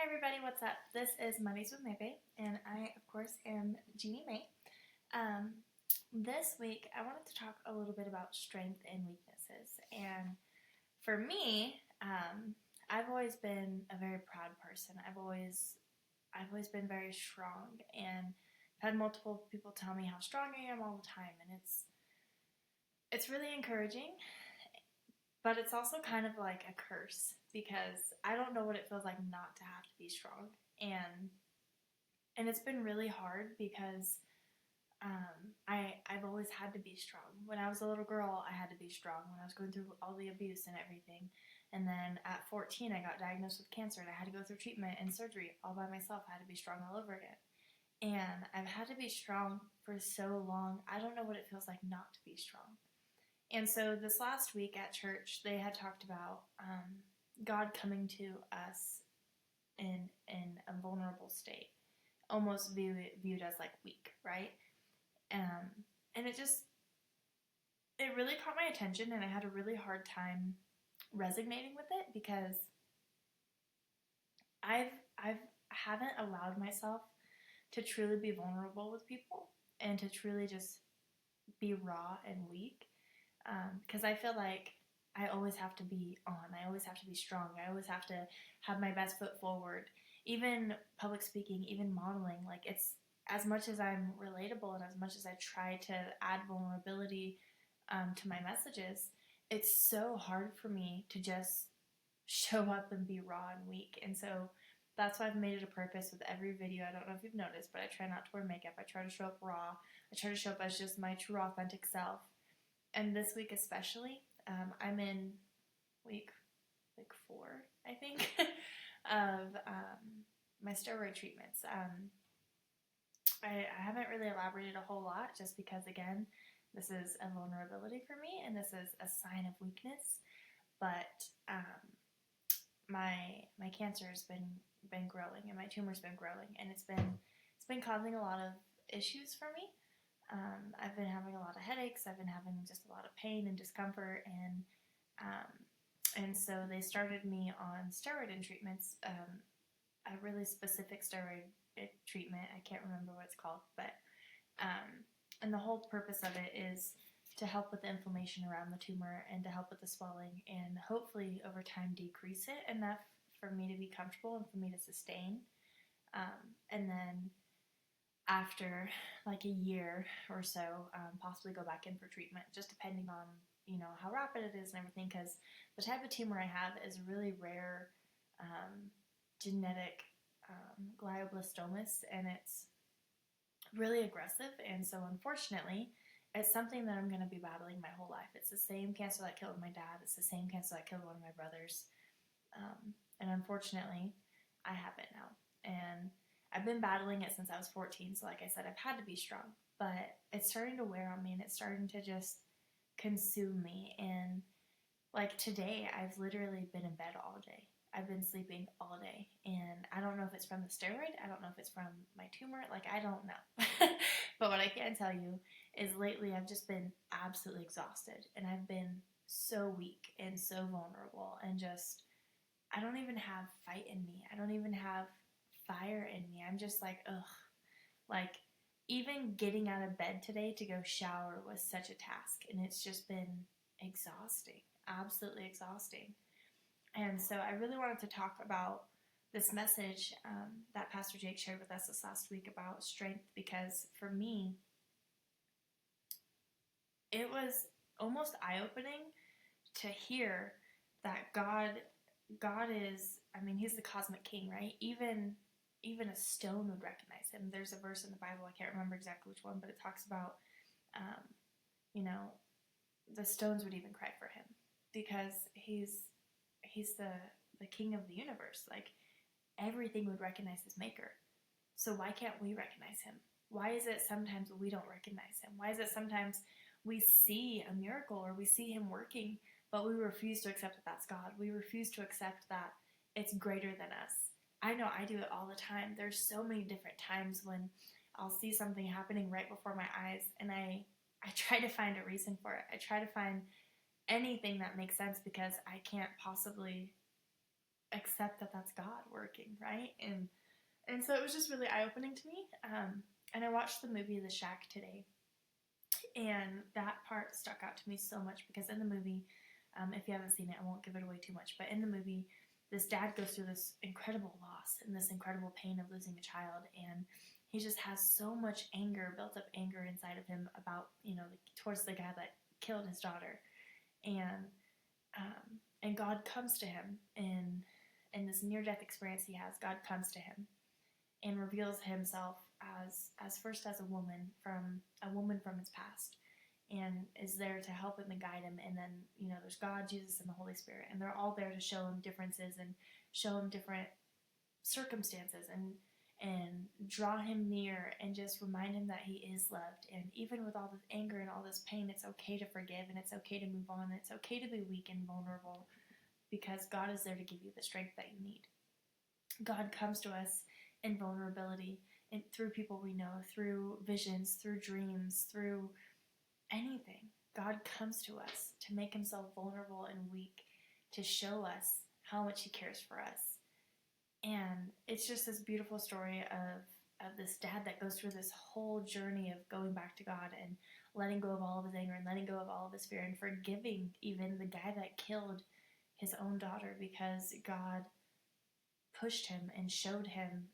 Hi everybody, what's up? This is Mondays with Maybe, and I, of course, am Jeannie May. This week, I wanted to talk a little bit about strength and weaknesses. And for me, I've always been a very proud person. I've always been very strong, and I've had multiple people tell me how strong I am all the time, and it's really encouraging. But it's also kind of like a curse because I don't know what it feels like not to have to be strong. And it's been really hard because I've always had to be strong. When I was a little girl, I had to be strong. When I was going through all the abuse and everything, and then at 14, I got diagnosed with cancer, and I had to go through treatment and surgery all by myself. I had to be strong all over again, and I've had to be strong for so long. I don't know what it feels like not to be strong. And so this last week at church, they had talked about God coming to us in a vulnerable state, almost viewed as like weak, right? Um, and it really caught my attention, and I had a really hard time resonating with it because I've haven't allowed myself to truly be vulnerable with people and to truly just be raw and weak, because I feel like I always have to be on. I always have to be strong. I always have to have my best foot forward. Even public speaking, even modeling, like it's as much as I'm relatable and as much as I try to add vulnerability to my messages, it's so hard for me to just show up and be raw and weak. And so that's why I've made it a purpose with every video. I don't know if you've noticed, but I try not to wear makeup. I try to show up raw. I try to show up as just my true, authentic self. And this week especially, I'm in week like 4, I think, of my steroid treatments. I haven't really elaborated a whole lot just because, again, this is a vulnerability for me and this is a sign of weakness. But my cancer has been growing and my tumor's been growing, and it's been causing a lot of issues for me. I've been having a lot of headaches. I've been having just a lot of pain and discomfort, and so they started me on steroid treatments, a really specific steroid treatment. I can't remember what it's called, but and the whole purpose of it is to help with the inflammation around the tumor and to help with the swelling and hopefully over time decrease it enough for me to be comfortable and for me to sustain. And then after like a year or so, possibly go back in for treatment, just depending on how rapid it is and everything, because the type of tumor I have is a really rare genetic glioblastomas, and it's really aggressive. And so unfortunately, it's something that I'm going to be battling my whole life. It's the same cancer that killed my dad. It's the same cancer that killed one of my brothers. And unfortunately, I have it now. And I've been battling it since I was 14. So like I said, I've had to be strong. But it's starting to wear on me, and it's starting to just consume me. And like today, I've literally been in bed all day. I've been sleeping all day, and I don't know if it's from the steroid. I don't know if it's from my tumor. Like, I don't know. But what I can tell you is lately I've just been absolutely exhausted, and I've been so weak and so vulnerable, and just, I don't even have fight in me. I don't even have fire in me. I'm just like, ugh. Like, even getting out of bed today to go shower was such a task, and it's just been exhausting, absolutely exhausting. And so I really wanted to talk about this message that Pastor Jake shared with us this last week about strength, because for me, it was almost eye-opening to hear that God is, I mean, he's the cosmic king, right? Even a stone would recognize him. There's a verse in the Bible, I can't remember exactly which one, but it talks about, you know, the stones would even cry for him because he's the king of the universe. Like, everything would recognize his maker. So why can't we recognize him? Why is it sometimes we don't recognize him? Why is it sometimes we see a miracle or we see him working, but we refuse to accept that that's God? We refuse to accept that it's greater than us. I know I do it all the time. There's so many different times when I'll see something happening right before my eyes, and I try to find a reason for it. I try to find anything that makes sense because I can't possibly accept that that's God working, right? And so it was just really eye-opening to me. And I watched the movie The Shack today, and that part stuck out to me so much because in the movie, if you haven't seen it, I won't give it away too much, but in the movie, this dad goes through this incredible loss and this incredible pain of losing a child, and he just has so much anger, built up anger inside of him about, towards the guy that killed his daughter. And God comes to him in this near-death experience he has. God comes to him and reveals himself as first as a woman from his past, and is there to help him and guide him. And then there's God, Jesus, and the Holy Spirit, and they're all there to show him differences and show him different circumstances and draw him near and just remind him that he is loved. And even with all this anger and all this pain, it's okay to forgive, and it's okay to move on, and it's okay to be weak and vulnerable, because God is there to give you the strength that you need. God comes to us in vulnerability, and through people we know, through visions, through dreams, through anything. God comes to us to make himself vulnerable and weak, to show us how much he cares for us. And it's just this beautiful story of this dad that goes through this whole journey of going back to God and letting go of all of his anger and letting go of all of his fear and forgiving even the guy that killed his own daughter, because God pushed him and showed him,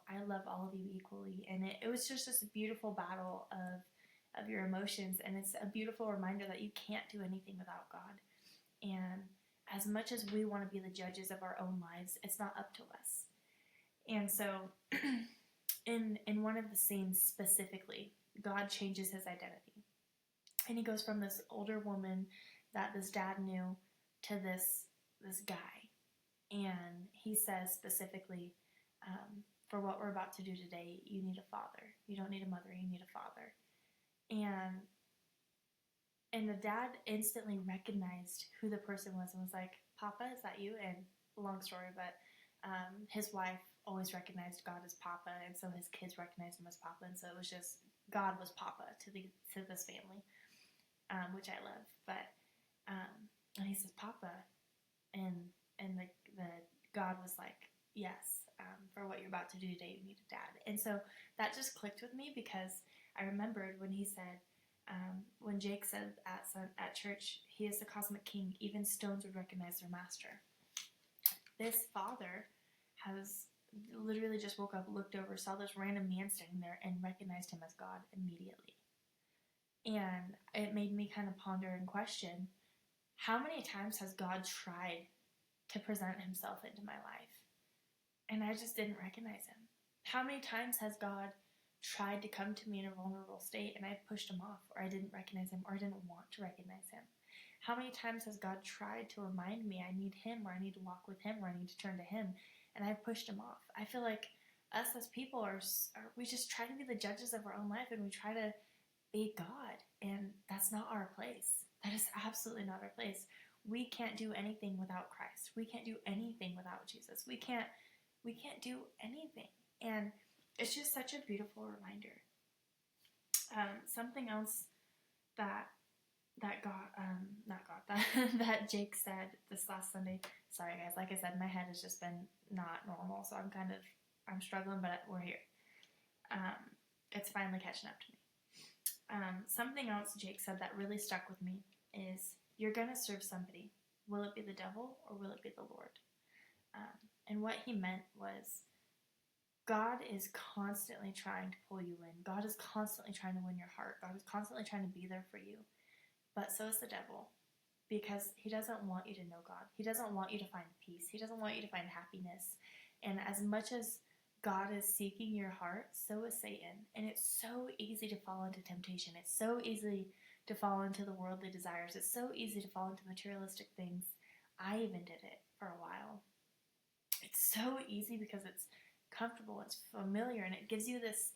I love all of you equally. And it was just this beautiful battle of your emotions, and it's a beautiful reminder that you can't do anything without God. And as much as we want to be the judges of our own lives, it's not up to us. And so in one of the scenes specifically, God changes his identity. And he goes from this older woman that this dad knew to this guy. And he says specifically, for what we're about to do today, you need a father. You don't need a mother, you need a father. And the dad instantly recognized who the person was and was like, Papa, is that you? And long story, but his wife always recognized God as Papa, and so his kids recognized him as Papa, and so it was just, God was Papa to this family, which I love. But and he says, Papa, and the God was like, yes, for what you're about to do today, you need a dad. And so that just clicked with me, because I remembered when he said, when Jake said at church, he is the cosmic king, even stones would recognize their master. This father has literally just woke up, looked over, saw this random man standing there, and recognized him as God immediately. And it made me kind of ponder and question, how many times has God tried to present himself into my life, and I just didn't recognize him? How many times has God tried to come to me in a vulnerable state, and I pushed him off, or I didn't recognize him, or I didn't want to recognize him? How many times has God tried to remind me I need him, or I need to walk with him, or I need to turn to him, and I've pushed him off? I feel like us as people we just try to be the judges of our own life, and we try to be God, and that's not our place. That is absolutely not our place. We can't do anything without Christ. We can't do anything without Jesus. We can't do anything. And it's just such a beautiful reminder. Something else that that Jake said this last Sunday. Sorry guys, like I said, my head has just been not normal, so I'm struggling, but we're here. It's finally catching up to me. Something else Jake said that really stuck with me is, you're going to serve somebody. Will it be the devil, or will it be the Lord? And what he meant was, God is constantly trying to pull you in. God is constantly trying to win your heart. God is constantly trying to be there for you. But so is the devil, because he doesn't want you to know God. He doesn't want you to find peace. He doesn't want you to find happiness. And as much as God is seeking your heart, so is Satan. And it's so easy to fall into temptation. It's so easy to fall into the worldly desires. It's so easy to fall into materialistic things. I even did it for a while. It's so easy because it's comfortable, it's familiar, and it gives you this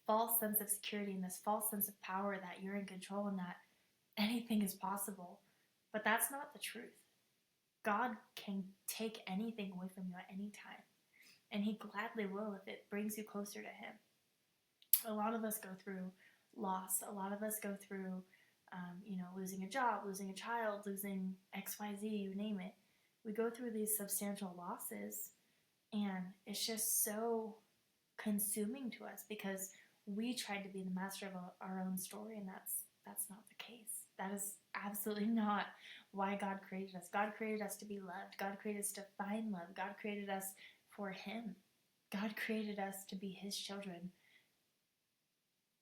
false sense of security and this false sense of power that you're in control and that anything is possible. But that's not the truth. God can take anything away from you at any time, and he gladly will if it brings you closer to him. A lot of us go through loss. A lot of us go through, losing a job, losing a child, losing XYZ, you name it. we go through these substantial losses, and it's just so consuming to us because we tried to be the master of our own story, and that's not the case. That is absolutely not why God created us. God created us to be loved. God created us to find love. God created us for Him. God created us to be His children.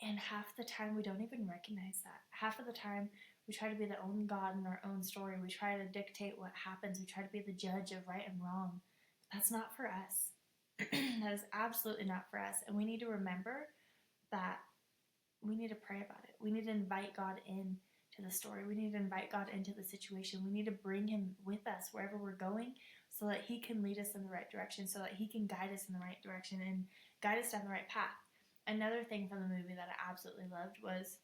And half the time we don't even recognize that. Half of the time we try to be the own God in our own story. We try to dictate what happens. We try to be the judge of right and wrong. That's not for us. That is absolutely not for us. And we need to remember that we need to pray about it. We need to invite God in to the story. We need to invite God into the situation. We need to bring Him with us wherever we're going so that He can lead us in the right direction, so that He can guide us in the right direction and guide us down the right path. Another thing from the movie that I absolutely loved was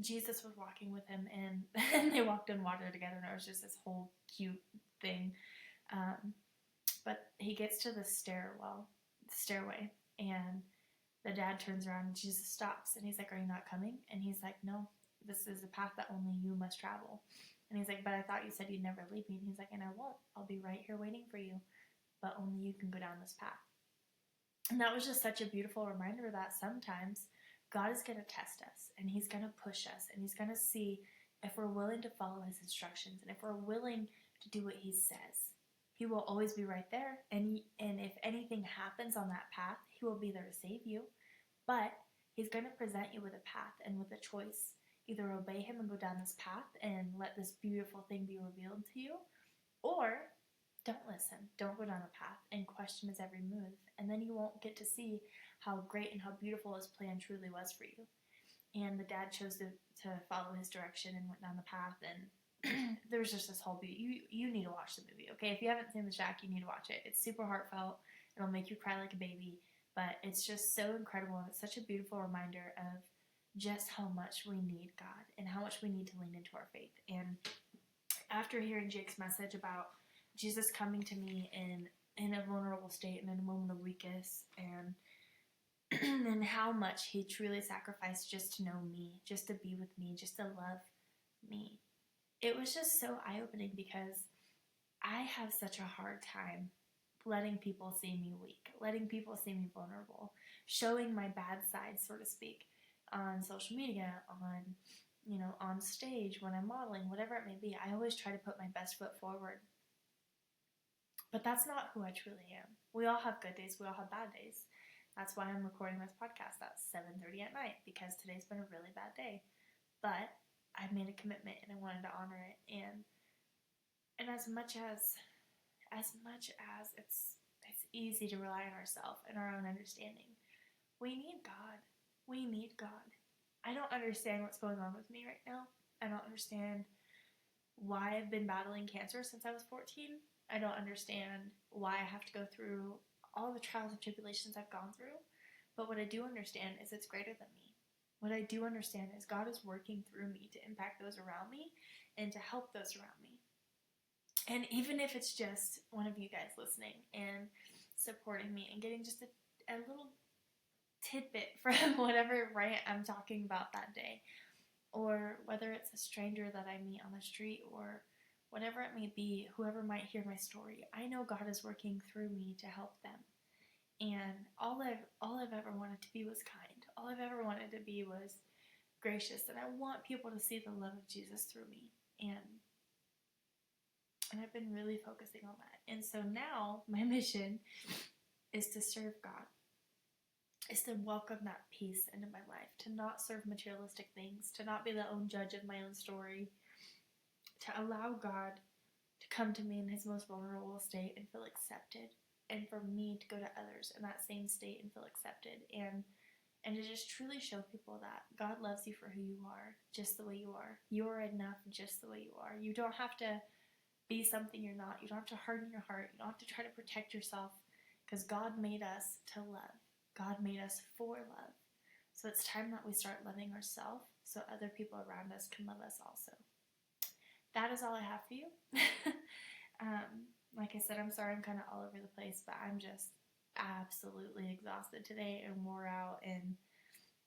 Jesus was walking with Him, and they walked in water together, and it was just this whole cute thing. But he gets to the stairway, and the dad turns around and Jesus stops, and he's like, "Are you not coming?" And he's like, "No, this is a path that only you must travel." And he's like, "But I thought you said you'd never leave me." And he's like, "And I won't. I'll be right here waiting for you, but only you can go down this path." And that was just such a beautiful reminder that sometimes God is going to test us, and He's going to push us, and He's going to see if we're willing to follow His instructions, and if we're willing to do what He says. He will always be right there, and if anything happens on that path, He will be there to save you. But He's going to present you with a path and with a choice. Either obey Him and go down this path and let this beautiful thing be revealed to you, or don't listen. Don't go down a path and question His every move. And then you won't get to see how great and how beautiful His plan truly was for you. And the dad chose to follow His direction and went down the path, and there was just this whole beauty. You need to watch the movie, okay? If you haven't seen The Shack, you need to watch it. It's super heartfelt. It'll make you cry like a baby, but it's just so incredible, and it's such a beautiful reminder of just how much we need God and how much we need to lean into our faith. And after hearing Jake's message about Jesus coming to me in a vulnerable state and in a moment of weakness, and how much He truly sacrificed just to know me, just to be with me, just to love me, it was just so eye-opening because I have such a hard time letting people see me weak, letting people see me vulnerable, showing my bad side, so to speak, on social media, on stage, when I'm modeling, whatever it may be. I always try to put my best foot forward. But that's not who I truly am. We all have good days. We all have bad days. That's why I'm recording this podcast at 7:30 at night, because today's been a really bad day. But I made a commitment, and I wanted to honor it. And as much as it's easy to rely on ourselves and our own understanding, we need God. We need God. I don't understand what's going on with me right now. I don't understand why I've been battling cancer since I was 14. I don't understand why I have to go through all the trials and tribulations I've gone through. But what I do understand is it's greater than me. What I do understand is God is working through me to impact those around me and to help those around me. And even if it's just one of you guys listening and supporting me and getting just a little tidbit from whatever rant I'm talking about that day, or whether it's a stranger that I meet on the street, or whatever it may be, whoever might hear my story, I know God is working through me to help them. And all I've ever wanted to be was kind. All I've ever wanted to be was gracious. And I want people to see the love of Jesus through me. And I've been really focusing on that. And so now my mission is to serve God. Is to welcome that peace into my life. To not serve materialistic things. To not be the own judge of my own story. To allow God to come to me in His most vulnerable state and feel accepted. And for me to go to others in that same state and feel accepted, and to just truly show people that God loves you for who you are, just the way you are. You are enough just the way you are. You don't have to be something you're not. You don't have to harden your heart. You don't have to try to protect yourself, because God made us to love. God made us for love. So it's time that we start loving ourselves so other people around us can love us also. That is all I have for you. Like I said, I'm sorry I'm kind of all over the place, but I'm just absolutely exhausted today and wore out, and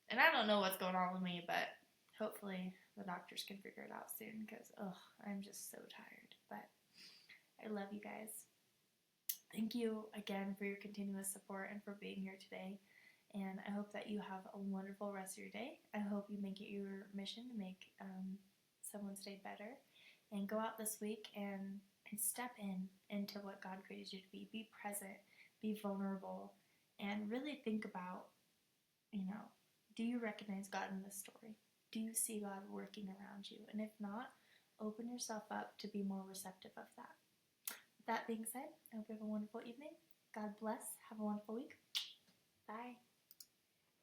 I don't know what's going on with me, but hopefully the doctors can figure it out soon, because I'm just so tired. But I love you guys. Thank you again for your continuous support and for being here today. And I hope that you have a wonderful rest of your day. I hope you make it your mission to make someone's day better. And go out this week and step into what God created you to be. Be present, be vulnerable, and really think about, do you recognize God in this story? Do you see God working around you? And if not, open yourself up to be more receptive of that. With that being said, I hope you have a wonderful evening. God bless. Have a wonderful week. Bye.